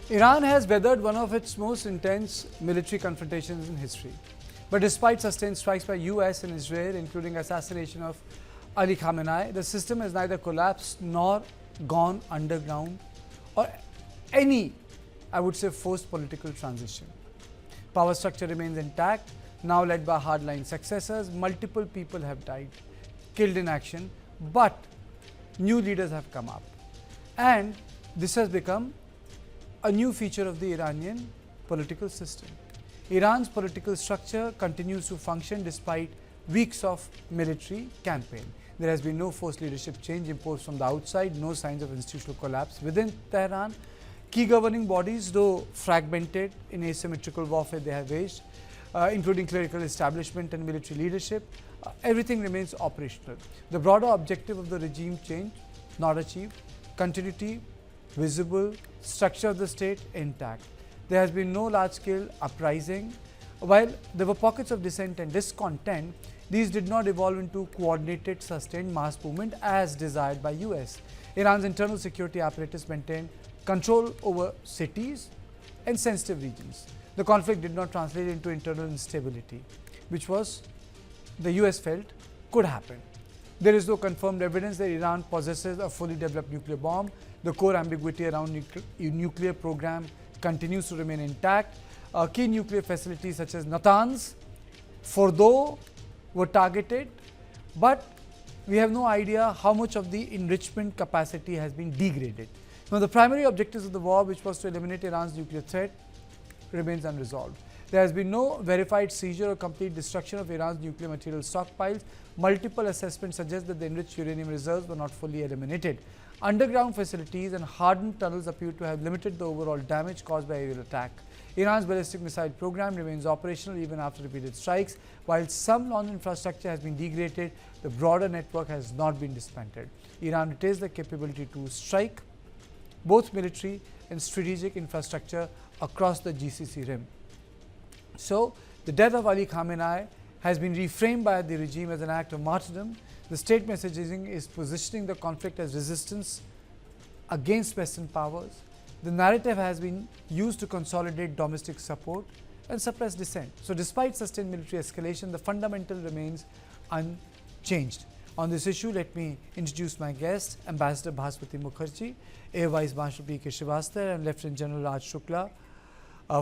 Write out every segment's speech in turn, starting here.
Iran has weathered one of its most intense military confrontations in history. But despite sustained strikes by US and Israel, including assassination of Ali Khamenei, the system has neither collapsed nor gone underground or any, I would say, forced political transition. Power structure remains intact, now led by hardline successors. Multiple people have died, killed in action, but new leaders have come up. And this has become a new feature of the Iranian political system. Iran's political structure continues to function despite weeks of military campaign. There has been no forced leadership change imposed from the outside, no signs of institutional collapse within Tehran. Key governing bodies, though fragmented in asymmetrical warfare they have waged, including clerical establishment and military leadership, everything remains operational. The broader objective of the regime change not achieved, continuity visible, structure of the state intact. There has been no large-scale uprising. While there were pockets of dissent and discontent, these did not evolve into coordinated, sustained mass movement as desired by US. Iran's internal security apparatus maintained control over cities and sensitive regions. The conflict did not translate into internal instability, which was the US felt could happen. There is no confirmed evidence that Iran possesses a fully developed nuclear bomb. The core ambiguity around nuclear program continues to remain intact. Key nuclear facilities such as Natanz, Fordow were targeted, but we have no idea how much of the enrichment capacity has been degraded. Now, the primary objectives of the war, which was to eliminate Iran's nuclear threat, remains unresolved. There has been no verified seizure or complete destruction of Iran's nuclear material stockpiles. Multiple assessments suggest that the enriched uranium reserves were not fully eliminated. Underground facilities and hardened tunnels appear to have limited the overall damage caused by aerial attack. Iran's ballistic missile program remains operational even after repeated strikes. While some launch infrastructure has been degraded, the broader network has not been dismantled. Iran retains the capability to strike both military and strategic infrastructure across the GCC rim. So, the death of Ali Khamenei has been reframed by the regime as an act of martyrdom. The state messaging is positioning the conflict as resistance against Western powers. The narrative has been used to consolidate domestic support and suppress dissent. So, despite sustained military escalation, the fundamental remains unchanged. On this issue, let me introduce my guest, Ambassador Bhaspati Mukherjee, Air Vice Marshal P.K. Srivastava and Lieutenant General Raj Shukla,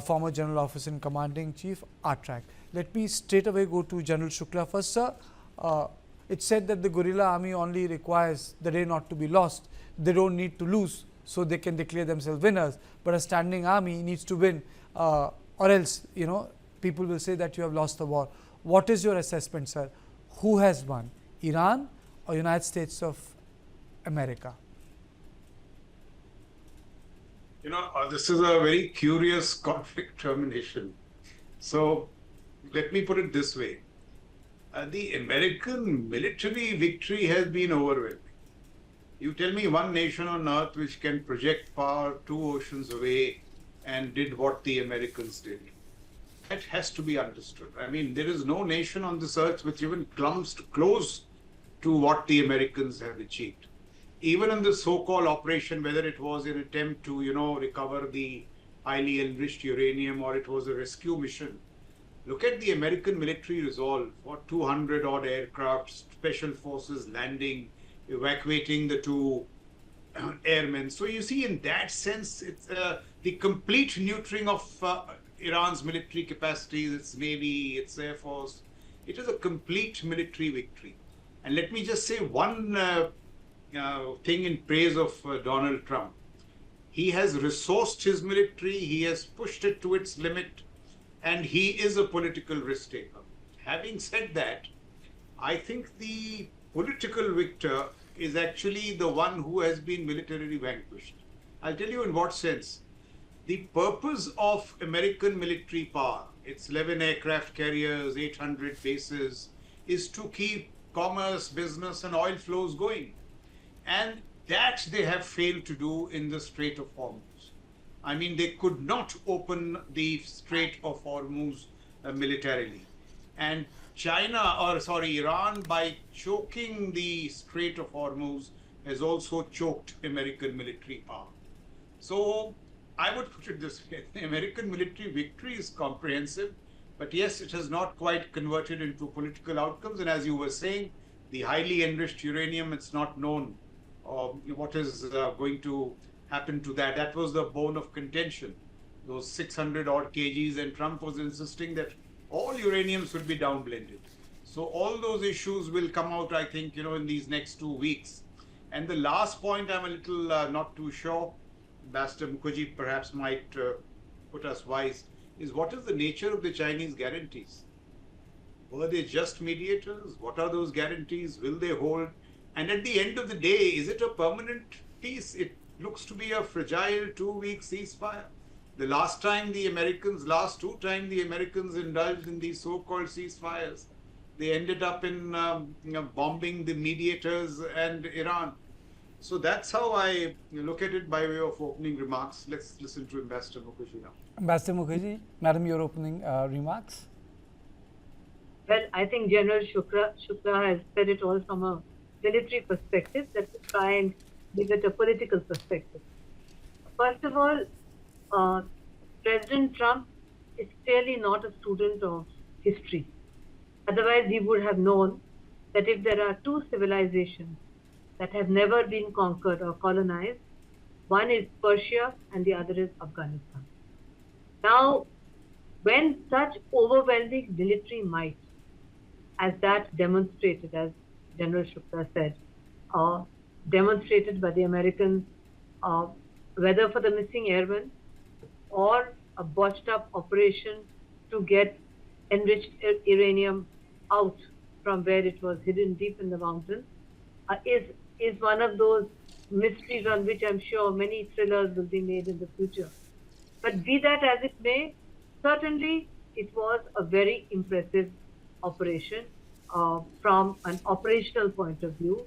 former General Officer and Commanding Chief, ARTRAC. Let me straight away go to General Shukla first, sir. It's said that the guerrilla army only requires the day not to be lost. They don't need to lose so they can declare themselves winners. But a standing army needs to win or else, people will say that you have lost the war. What is your assessment, sir? Who has won, Iran or United States of America? This is a very curious conflict termination. So let me put it this way. The American military victory has been overwhelming. You tell me one nation on earth which can project power 2 oceans away and did what the Americans did. That has to be understood. I mean, there is no nation on this earth which even comes close to what the Americans have achieved. Even in the so-called operation, whether it was an attempt to, recover the highly enriched uranium or it was a rescue mission, look at the American military resolve for 200 odd aircraft, special forces landing, evacuating the 2 airmen. So you see, in that sense, it's the complete neutering of Iran's military capacities, its navy, its air force. It is a complete military victory. And let me just say one thing in praise of Donald Trump. He has resourced his military, he has pushed it to its limit, and he is a political risk taker. Having said that, I think the political victor is actually the one who has been militarily vanquished. I'll tell you in what sense. The purpose of American military power, its 11 aircraft carriers, 800 bases, is to keep commerce, business and oil flows going. And that they have failed to do in the Strait of Hormuz. I mean, they could not open the Strait of Hormuz militarily. And Iran, by choking the Strait of Hormuz, has also choked American military power. So I would put it this way. The American military victory is comprehensive, but yes, it has not quite converted into political outcomes. And as you were saying, the highly enriched uranium, it's not known what is going to happen to that. That was the bone of contention, those 600 odd kgs, and Trump was insisting that all uranium should be downblended. So all those issues will come out, I think, in these next 2 weeks. And the last point, I'm a little not too sure. Ambassador Mukherjee perhaps might put us wise, is what is the nature of the Chinese guarantees? Were they just mediators? What are those guarantees? Will they hold? And at the end of the day, is it a permanent peace? It looks to be a fragile 2-week ceasefire. The last two time the Americans indulged in these so-called ceasefires, they ended up in bombing the mediators and Iran. So that's how I look at it by way of opening remarks. Let's listen to Ambassador Mukherjee now. Ambassador Mukherjee, Madam, your opening remarks. Well, I think General Shukla has said it all from a military perspective. Let's try and give it a political perspective. First of all, President Trump is clearly not a student of history. Otherwise, he would have known that if there are two civilizations that have never been conquered or colonized, one is Persia and the other is Afghanistan. Now, when such overwhelming military might, as that demonstrated, as General Shukla said, demonstrated by the Americans, whether for the missing airmen or a botched up operation to get enriched uranium out from where it was hidden deep in the mountains, is one of those mysteries on which I'm sure many thrillers will be made in the future. But be that as it may, certainly it was a very impressive operation from an operational point of view,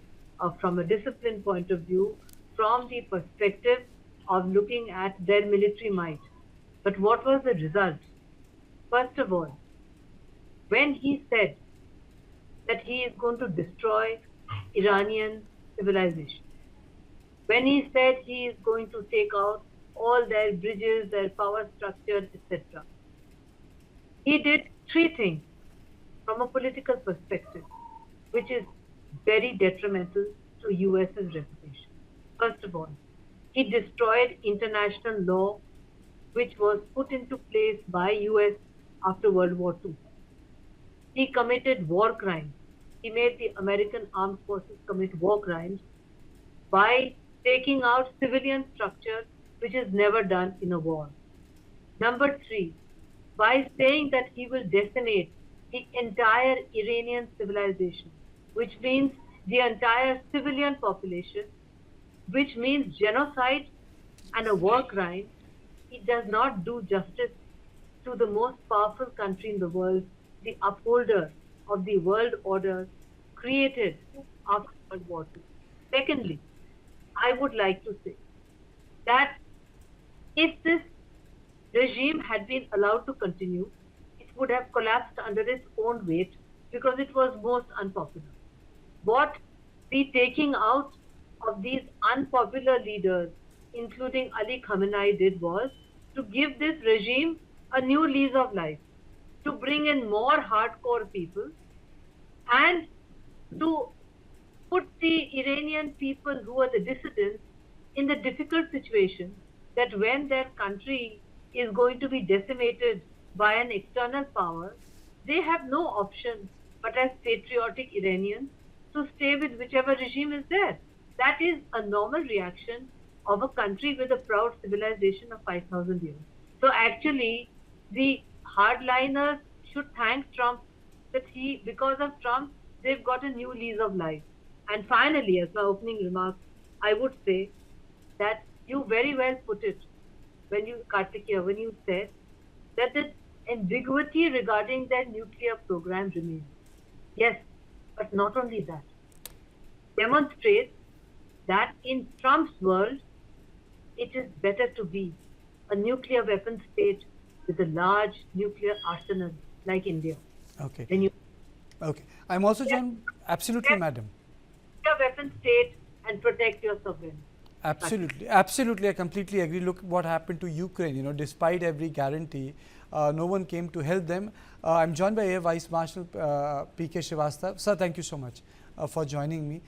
from a discipline point of view, from the perspective of looking at their military might. But what was the result? First of all, when he said that he is going to destroy Iranian civilization, when he said he is going to take out all their bridges, their power structure, etc., he did three things from a political perspective, which is very detrimental to US's reputation. First of all, he destroyed international law, which was put into place by US after World War II. He committed war crimes. He made the American armed forces commit war crimes by taking out civilian structure, which is never done in a war. Number three, by saying that he will decimate the entire Iranian civilization, which means the entire civilian population, which means genocide and a war crime, it does not do justice to the most powerful country in the world, the upholder of the world order created after World War II. Secondly, I would like to say that if this regime had been allowed to continue, it would have collapsed under its own weight because it was most unpopular. What the taking out of these unpopular leaders, including Ali Khamenei, did was to give this regime a new lease of life, to bring in more hardcore people and to put the Iranian people who are the dissidents in the difficult situation that when their country is going to be decimated by an external power, they have no option but as patriotic Iranians to stay with whichever regime is there. That is a normal reaction of a country with a proud civilization of 5,000 years. So actually, the hardliners should thank Trump that because of Trump, they've got a new lease of life. And finally, as my opening remarks, I would say that you very well put it when you said that the ambiguity regarding their nuclear program remains. Yes, but not only that. Demonstrates that in Trump's world, it is better to be a nuclear weapon state with a large nuclear arsenal like India. Okay. Okay. I'm also joined, absolutely, madam. Nuclear weapon state and protect your sovereignty. Absolutely, absolutely. I completely agree. Look what happened to Ukraine. You know, despite every guarantee, no one came to help them. I'm joined by Air Vice Marshal P.K. Srivastava. Sir, thank you so much for joining me.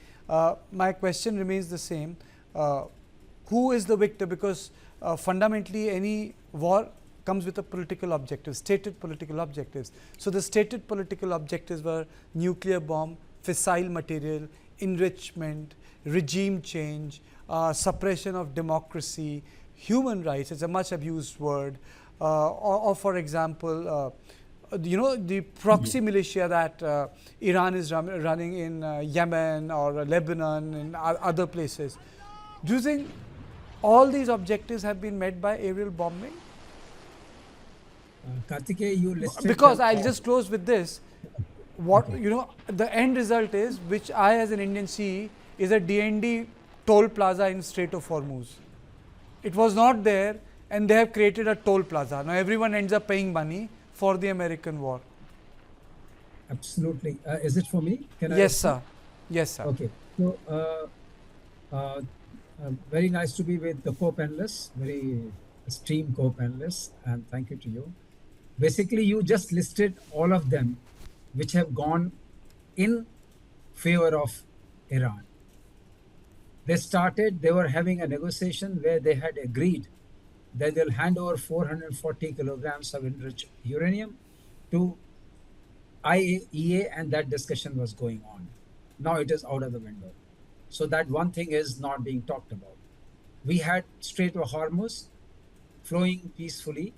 My question remains the same. Who is the victor? Because fundamentally, any war comes with a political objective, stated political objectives. So the stated political objectives were nuclear bomb, fissile material, enrichment, regime change, suppression of democracy, human rights. It's a much abused word. Or for example, you know, the proxy militia that Iran is running in Yemen or Lebanon and other places. Do you think all these objectives have been met by aerial bombing? Kartikeya, you listed Because them I'll all. just close with this. What you know, the end result is, which I as an Indian see, is a DND toll plaza in Strait of Hormuz. It was not there, and they have created a toll plaza. Now everyone ends up paying money for the American war. Absolutely. Is it for me? Can I Yes, respond? sir. Yes, sir. Okay. So, very nice to be with the co-panelists, very esteemed co-panelists, and thank you to you. Basically, you just listed all of them which have gone in favor of Iran. They were having a negotiation where they had agreed that they'll hand over 440 kilograms of enriched uranium to IAEA, and that discussion was going on. Now it is out of the window. So that one thing is not being talked about. We had Strait of Hormuz flowing peacefully.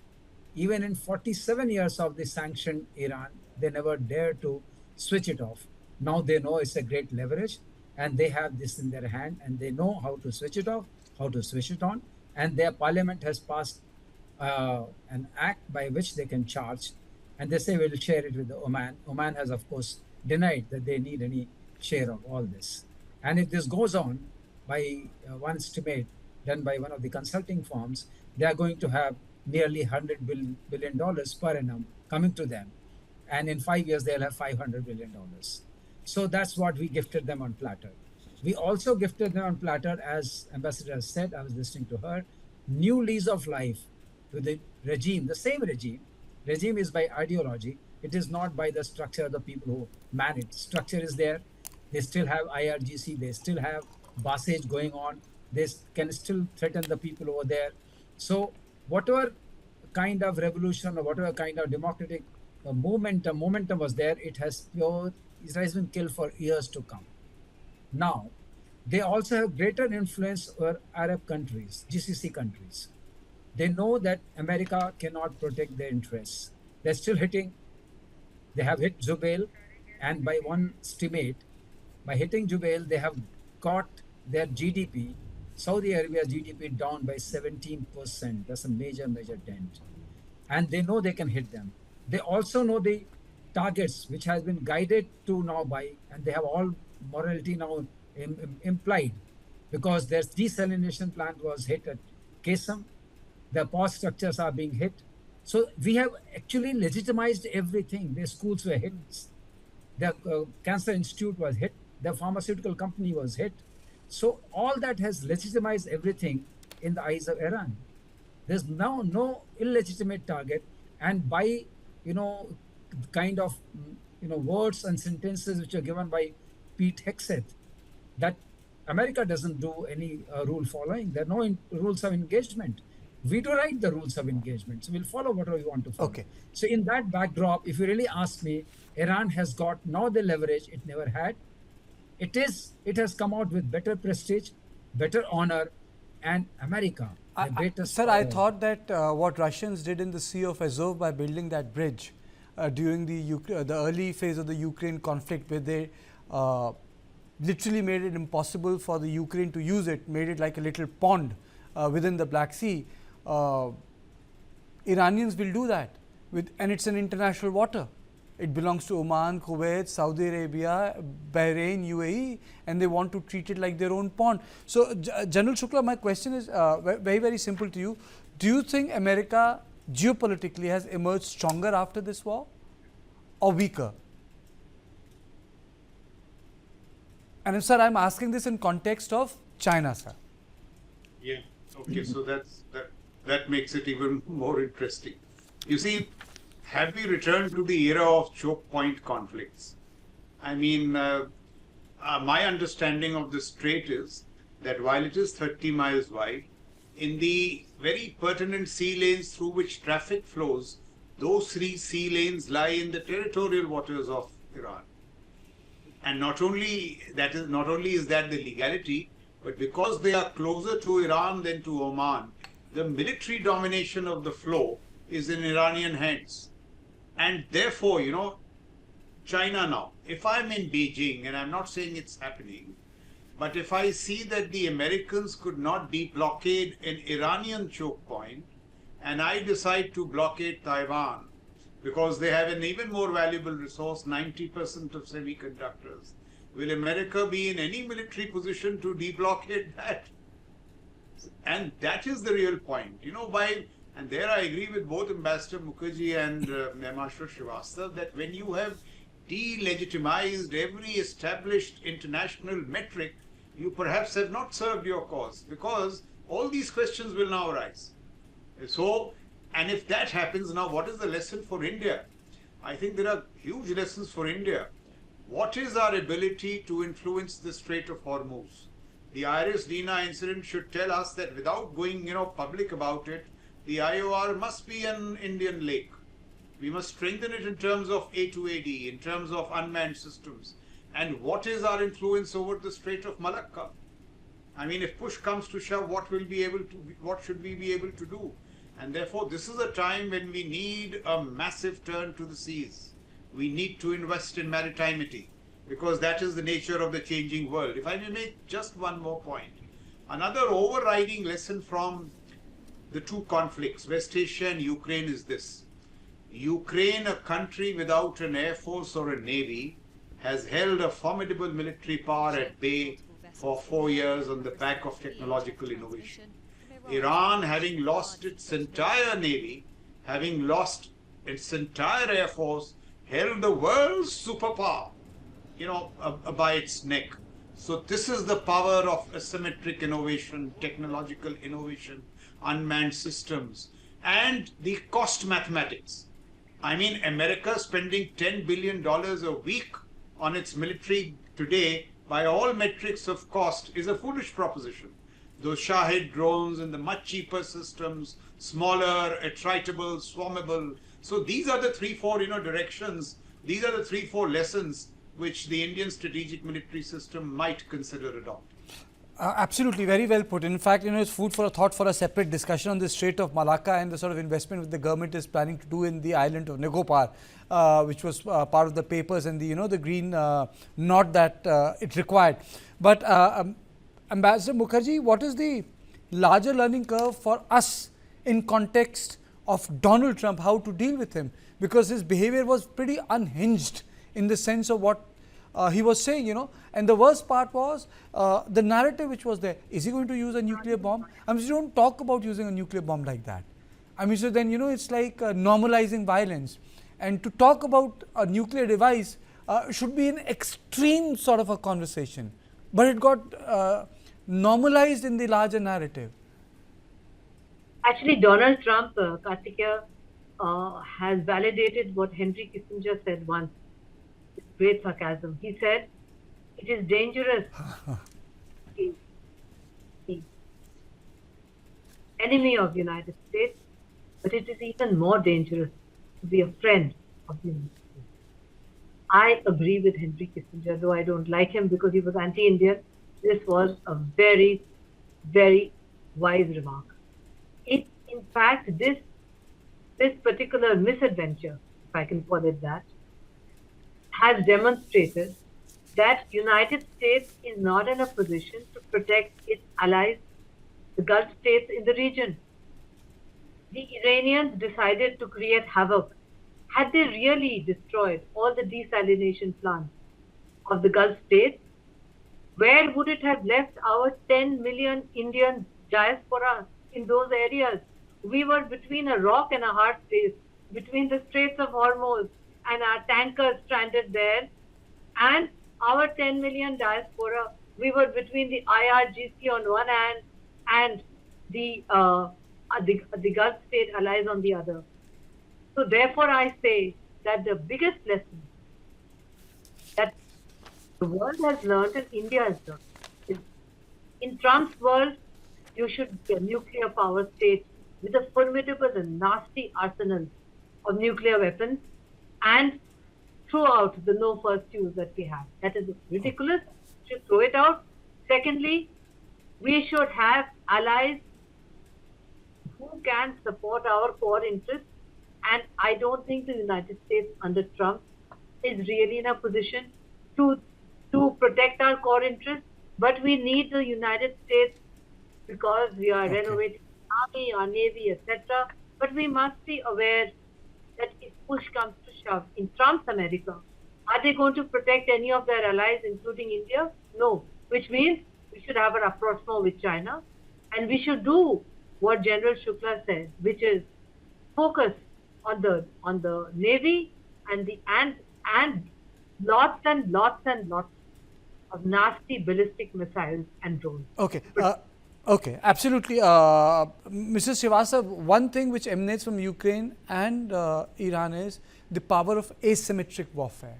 Even in 47 years of the sanctioned Iran, they never dared to switch it off. Now they know it's a great leverage, and they have this in their hand, and they know how to switch it off, how to switch it on, and their parliament has passed an act by which they can charge, and they say we'll share it with the Oman. Oman has, of course, denied that they need any share of all this. And if this goes on, by one estimate done by one of the consulting firms, they are going to have nearly $100 billion per annum coming to them. And in 5 years, they'll have $500 billion. So that's what we gifted them on platter. We also gifted them on platter, as Ambassador has said, I was listening to her, new lease of life with the regime, the same regime. Regime is by ideology. It is not by the structure of the people who man it. Structure is there. They still have IRGC. They still have Basage going on. They can still threaten the people over there. So whatever kind of revolution or whatever kind of democratic momentum was there, it has been killed for years to come. Now, they also have greater influence over Arab countries, GCC countries. They know that America cannot protect their interests. They're still hitting. They have hit Jubail, and by one estimate, by hitting Jubail, they have got their GDP, Saudi Arabia's GDP, down by 17%. That's a major dent. And they know they can hit them. They also know the targets which has been guided to now by, and they have all morality now implied, because their desalination plant was hit at Caine. The power structures are being hit. So we have actually legitimized everything. Their schools were hit. The Cancer Institute was hit. The pharmaceutical company was hit. So all that has legitimized everything in the eyes of Iran. There's now no illegitimate target, and by kind of words and sentences which are given by Pete Hegseth, that America doesn't do any rule following. There are no rules of engagement. We do write the rules of engagement, so we'll follow whatever we want to follow. Okay. So in that backdrop, if you really ask me, Iran has got now the leverage it never had. It has come out with better prestige, better honor, and America, the greatest. Sir, I thought that what Russians did in the Sea of Azov by building that bridge during the early phase of the Ukraine conflict, where they literally made it impossible for the Ukraine to use it, made it like a little pond within the Black Sea. Iranians will do that, and it's an international water. It belongs to Oman, Kuwait, Saudi Arabia, Bahrain, UAE, and they want to treat it like their own pond. So, General Shukla, my question is very simple to you. Do you think America geopolitically has emerged stronger after this war, or weaker? And sir, I'm asking this in context of China, sir. Yeah. Okay. So that makes it even more interesting. You see, have we returned to the era of choke point conflicts? I mean, my understanding of the strait is that while it is 30 miles wide, in the very pertinent sea lanes through which traffic flows, those three sea lanes lie in the territorial waters of Iran. And not only is that the legality, but because they are closer to Iran than to Oman, the military domination of the flow is in Iranian hands. And therefore, China now, if I'm in Beijing, and I'm not saying it's happening, but if I see that the Americans could not deblockade an Iranian choke point, and I decide to blockade Taiwan, because they have an even more valuable resource, 90% of semiconductors, will America be in any military position to deblockade that? And that is the real point. And there I agree with both Ambassador Mukherjee and Ambassador Srivastava that when you have delegitimized every established international metric, you perhaps have not served your cause, because all these questions will now arise. So, and if that happens, now what is the lesson for India? I think there are huge lessons for India. What is our ability to influence the Strait of Hormuz? The Iris Dina incident should tell us that without going, public about it, the IOR must be an Indian lake. We must strengthen it in terms of A2AD, in terms of unmanned systems. And what is our influence over the Strait of Malacca? I mean, if push comes to shove, what should we be able to do? And therefore, this is a time when we need a massive turn to the seas. We need to invest in maritimity, because that is the nature of the changing world. If I may make just one more point, another overriding lesson from the two conflicts, West Asia and Ukraine, is this. Ukraine, a country without an air force or a navy, has held a formidable military power at bay for 4 years on the back of technological innovation. Iran, having lost its entire navy, having lost its entire air force, held the world's superpower, by its neck. So this is the power of asymmetric innovation, technological innovation, unmanned systems, and the cost mathematics. I mean, America spending $10 billion a week on its military today, by all metrics of cost, is a foolish proposition. Those Shahid drones and the much cheaper systems, smaller, attritable, swarmable. So these are the 3-4 directions. These are the 3-4 lessons which the Indian strategic military system might consider adopting. Absolutely, very well put. In fact, it's food for a thought for a separate discussion on the Strait of Malacca and the sort of investment which the government is planning to do in the island of Negopar, which was part of the papers and the green knot that it required. But Ambassador Mukherjee, what is the larger learning curve for us in context of Donald Trump, how to deal with him? Because his behavior was pretty unhinged in the sense of what he was saying, and the worst part was the narrative which was there. Is he going to use a nuclear bomb? I mean, you don't talk about using a nuclear bomb like that. I mean, so then, it's like normalizing violence. And to talk about a nuclear device should be an extreme sort of a conversation. But it got normalized in the larger narrative. Actually, Donald Trump, Kartikeya, has validated what Henry Kissinger said once with great sarcasm. He said, it is dangerous to be enemy of the United States, but it is even more dangerous to be a friend of the United States. I agree with Henry Kissinger, though I don't like him because he was anti-Indian. This was a very, very wise remark. In fact, this particular misadventure, if I can call it that, has demonstrated that United States is not in a position to protect its allies, the Gulf states in the region. The Iranians decided to create havoc. Had they really destroyed all the desalination plants of the Gulf states, where would it have left our 10 million Indian diaspora in those areas? We were between a rock and a hard place, between the Straits of Hormuz and our tankers stranded there, and our 10 million diaspora. We were between the IRGC on one hand and the Gulf state allies on the other. So therefore, I say that the biggest lesson that the world has learned and India has learned is in Trump's world, you should be a nuclear power state with a formidable and nasty arsenal of nuclear weapons and throw out the no first use that we have. That is ridiculous. We should throw it out. Secondly, we should have allies who can support our core interests. And I don't think the United States under Trump is really in a position to protect our core interests. But we need the United States because we are renovating our army, our navy, etc. But we must be aware that if push comes to shove in Trump's America, are they going to protect any of their allies, including India? No. Which means we should have a rapprochement with China, and we should do what General Shukla said, which is focus on the navy and lots and lots and lots of nasty ballistic missiles and drones. Okay. Okay, absolutely. Mr. Srivastava, one thing which emanates from Ukraine and Iran is the power of asymmetric warfare.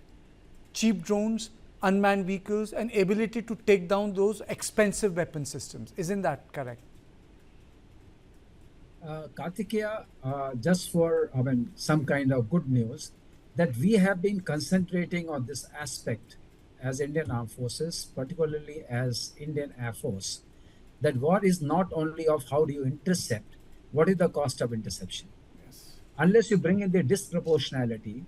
Cheap drones, unmanned vehicles, and ability to take down those expensive weapon systems. Isn't that correct? Kartikeya, just for some kind of good news, that we have been concentrating on this aspect as Indian Armed Forces, particularly as Indian Air Force, that war is not only of how do you intercept, what is the cost of interception? Yes. Unless you bring in the disproportionality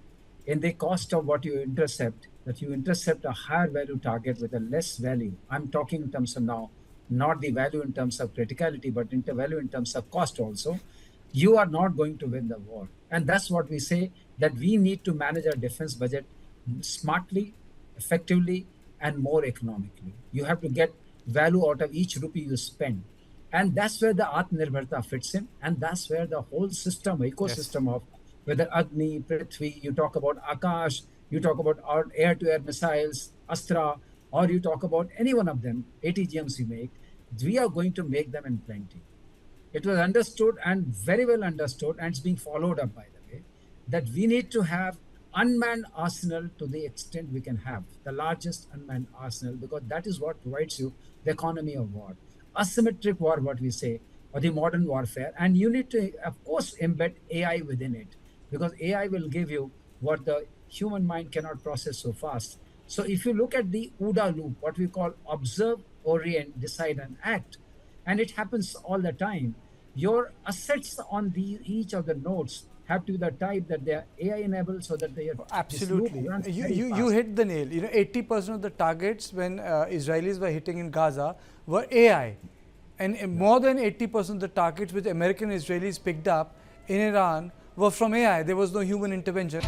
in the cost of what you intercept, that you intercept a higher value target with a less value. I'm talking in terms of now, not the value in terms of criticality, but the value in terms of cost also. You are not going to win the war. And that's what we say, that we need to manage our defense budget smartly, effectively, and more economically. You have to get value out of each rupee you spend. And that's where the Atmanirbharta fits in. And that's where the whole system, ecosystem of whether Agni, Prithvi, you talk about Akash, you talk about air-to-air missiles, Astra, or you talk about any one of them, ATGMs you make, we are going to make them in plenty. It was understood and very well understood, and it's being followed up, by the way, that we need to have unmanned arsenal to the extent we can have, the largest unmanned arsenal, because that is what provides you the economy of war. Asymmetric war, what we say, or the modern warfare, and you need to, of course, embed AI within it, because AI will give you what the human mind cannot process so fast. So if you look at the OODA loop, what we call observe, orient, decide, and act, and it happens all the time, your assets on each of the nodes have to be the type that they are AI enabled, so that they are absolutely. You hit the nail. 80% of the targets when Israelis were hitting in Gaza were AI, and more than 80% of the targets which American Israelis picked up in Iran were from AI. There was no human intervention.